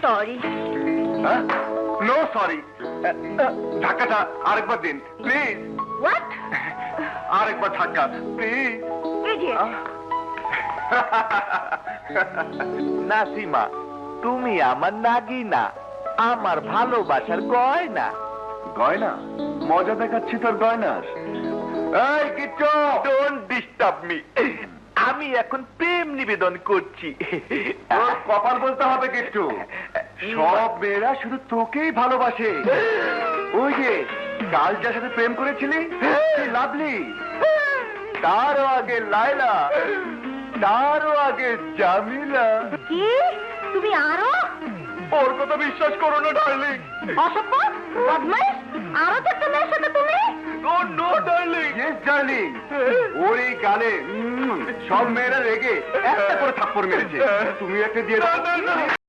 Sorry. No sorry. ধাক্কাটা আরেকবার দিন please. What? আরেকবার ধাক্কা প্লিজ। ইডিয়েট। নাসিমা, তুমি আমার নাগিনা, আমার ভালোবাসার গয়না। গয়না? মজা দেখাচ্ছি তোর গয়নার। এই কিচ্ছু, ডোন্ট ডিস্টার্ব মি। আমি এখন প্রেম নিবেদন করছি। তোর কপাল বলতে হবে কিচ্ছু। সব মেয়েরা শুধু তোকেই ভালোবাসে। ওই যে কাল যার সাথে প্রেম করেছিলি, লাভলি, তারও আগে লায়লা, তারও আগে জামিলা। কি? তুমি আরো ওর কথা বিশ্বাস করো না ডার্লিং। অসভ্য, বদমাইশ, আরো একটা মেয়ের সাথে তুমি? No no darling. Yes darling. ওর এই গালে সব মেয়েরা রেগে একটা করে থাপ্পড় মেরেছে। তুমি একটা দিয়ে দাও।